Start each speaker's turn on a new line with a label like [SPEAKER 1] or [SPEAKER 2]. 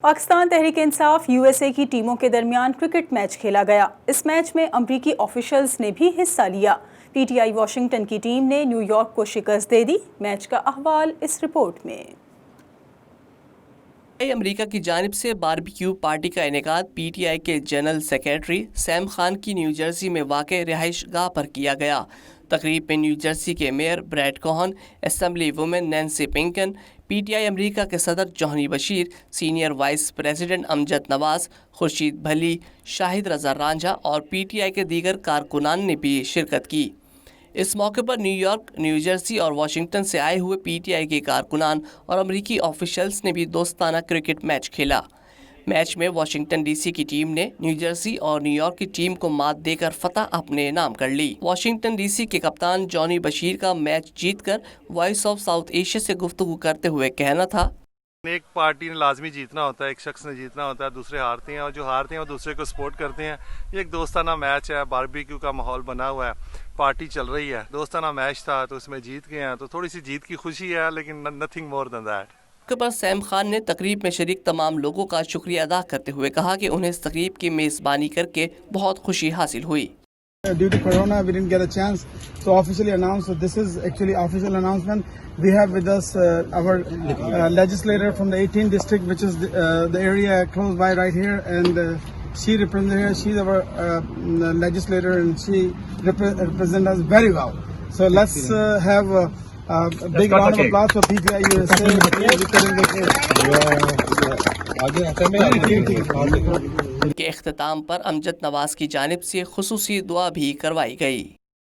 [SPEAKER 1] Pakistan Tehreek Insaf U S A کی ٹیموں کے درمیان کرکٹ میچ کھیلا گیا۔ اس میچ میں امریکی آفیشلز نے بھی حصہ لیا۔ پی ٹی آئی واشنگٹن کی ٹیم نے نیو یارک کو شکست دے دی۔ میچ کا احوال اس رپورٹ میں۔
[SPEAKER 2] امریکہ کی جانب سے باربیکیو پارٹی کا انعقاد پی ٹی آئی کے جنرل سیکریٹری سیم خان کی نیو جرسی میں واقع رہائش گاہ پر کیا گیا۔ تقریب میں نیو جرسی کے mayor Brett Cohen, assembly woman Nancy Pinkin, P T I امریکہ کے صدر Johnny Bashir, senior vice president Amjad Nawaz, Khurshid Bhalli, Shahid رضا رانجھا اور پی ٹی آئی کے دیگر کارکنان نے بھی شرکت کی۔ اس موقع پر نیو یارک، نیو جرسی اور واشنگٹن سے آئے ہوئے پی ٹی آئی کے کارکنان اور امریکی آفیشلز نے بھی دوستانہ کرکٹ میچ کھیلا۔ میچ میں واشنگٹن ڈی سی کی ٹیم نے نیو جرسی اور نیو یارک کی ٹیم کو مات دے کر فتح اپنے نام کر لی۔ واشنگٹن ڈی سی کے کپتان جونی بشیر کا میچ جیت کر وائس آف ساؤتھ ایشیا سے گفتگو کرتے ہوئے کہنا تھا،
[SPEAKER 3] ایک پارٹی نے لازمی جیتنا ہوتا ہے، ایک شخص نے جیتنا ہوتا ہے، دوسرے ہارتے ہیں، اور جو ہارتے ہیں وہ دوسرے کو سپورٹ کرتے ہیں۔ یہ ایک دوستانہ میچ ہے، باربیکیو کا ماحول بنا ہوا ہے، پارٹی چل رہی ہے، دوستانہ میچ تھا تو اس میں جیت گئے ہیں، تو تھوڑی سی جیت کی خوشی ہے، لیکن نتھنگ مور دین دیٹ۔
[SPEAKER 2] موقع پر سیم خان نے تقریب میں شریک تمام لوگوں کا شکریہ ادا کرتے ہوئے کہا کہ انہیں اس تقریب کی میزبانی کر کے بہت خوشی حاصل ہوئی۔
[SPEAKER 4] Due to Corona, we didn't get a chance to officially announce. So this is actually official announcement. We have with us our legislator from the 18th district, which is the area close by right here, and she represents here. She's our legislator, and she represents us very well. So let's have a big round of applause for PTI USA.
[SPEAKER 2] کے اختتام پر امجد نواز کی جانب سے خصوصی دعا بھی کروائی گئی۔